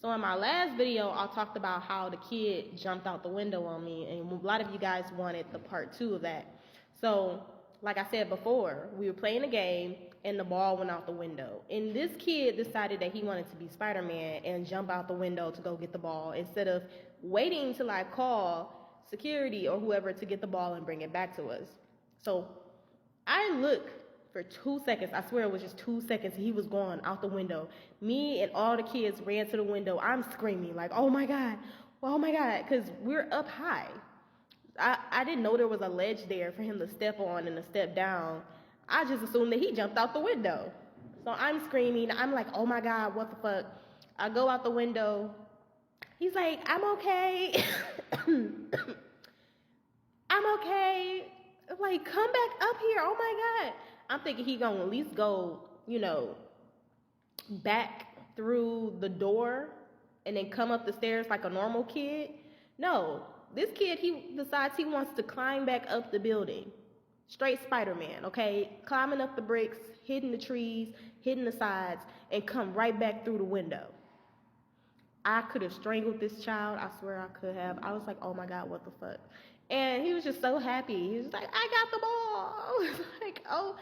So in my last video, I talked about how the kid jumped out the window on me, and a lot of you guys wanted the part 2 of that. So, like I said before, we were playing a game, and the ball went out the window. And this kid decided that he wanted to be Spider-Man and jump out the window to go get the ball, instead of waiting till I call security or whoever to get the ball and bring it back to us. So, I look for 2 seconds. I swear it was just 2 seconds. He was gone out the window. Me and all the kids ran to the window. I'm screaming like, oh my God, because we're up high. I didn't know there was a ledge there for him to step on and to step down. I just assumed that he jumped out the window. So I'm screaming. I'm like, oh my God, what the fuck? I go out the window. He's like, I'm okay. I'm okay. Like, come back up here. Oh my God. I'm thinking he gonna at least go, back through the door and then come up the stairs like a normal kid. No, this kid, he decides he wants to climb back up the building. Straight Spider-Man, okay? Climbing up the bricks, hitting the trees, hitting the sides, and come right back through the window. I could have strangled this child. I swear I could have. I was like, oh my God, what the fuck? And he was just so happy. He was like, I got the ball. I was like, oh,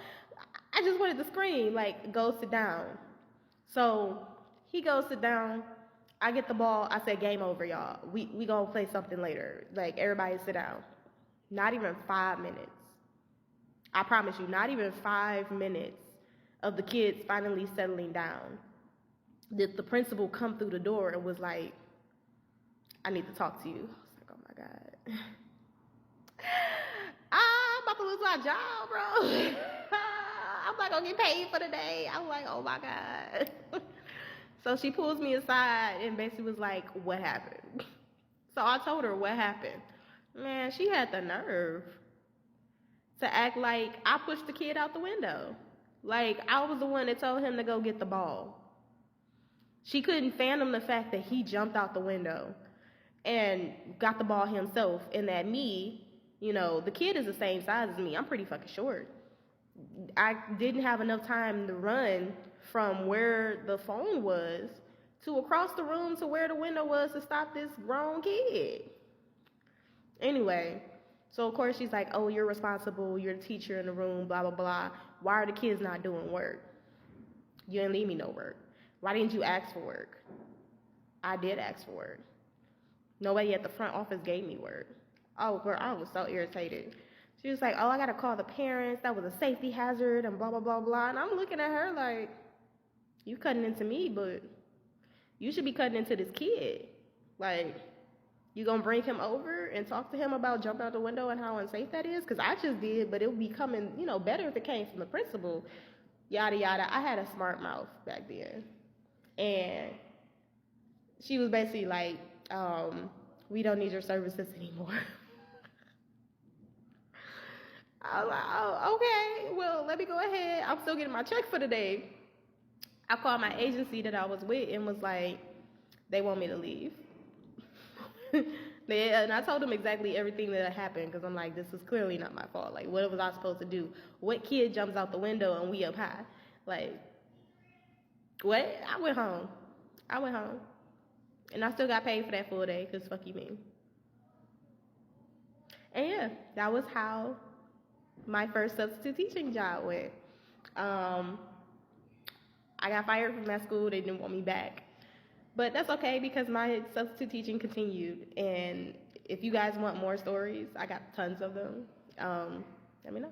I just wanted to scream, like, go sit down. So he goes sit down. I get the ball. I said, game over, y'all. We gonna play something later. Like, everybody sit down. Not even 5 minutes. I promise you, not even 5 minutes of the kids finally settling down did the principal come through the door and was like, I need to talk to you. I was like, oh my God. I'm about to lose my job, bro. I'm not gonna get paid for the day. I'm like, oh my God. So she pulls me aside and basically was like, what happened? So I told her what happened. Man, she had the nerve to act like I pushed the kid out the window. Like I was the one that told him to go get the ball. She couldn't fathom the fact that he jumped out the window and got the ball himself, and that me, the kid is the same size as me. I'm pretty fucking short. I didn't have enough time to run from where the phone was to across the room to where the window was to stop this grown kid. Anyway, so of course she's like, oh, you're responsible. You're the teacher in the room, blah, blah, blah. Why are the kids not doing work? You didn't leave me no work. Why didn't you ask for work? I did ask for work. Nobody at the front office gave me work. Oh, girl, I was so irritated. She was like, oh, I got to call the parents. That was a safety hazard and blah, blah, blah, blah. And I'm looking at her like, you cutting into me, but you should be cutting into this kid. Like, you going to bring him over and talk to him about jumping out the window and how unsafe that is? Because I just did, but it would be coming, better if it came from the principal. Yada, yada. I had a smart mouth back then. And she was basically like, we don't need your services anymore. I was like, oh, okay, well, let me go ahead. I'm still getting my check for the day. I called my agency that I was with and was like, they want me to leave. And I told them exactly everything that happened, because I'm like, this is clearly not my fault. Like, what was I supposed to do? What kid jumps out the window and we up high? Like, what? I went home. And I still got paid for that full day, because fuck you mean. And yeah, that was how my first substitute teaching job went. I got fired from that school. They didn't want me back. But that's okay, because my substitute teaching continued. And if you guys want more stories, I got tons of them. Let me know.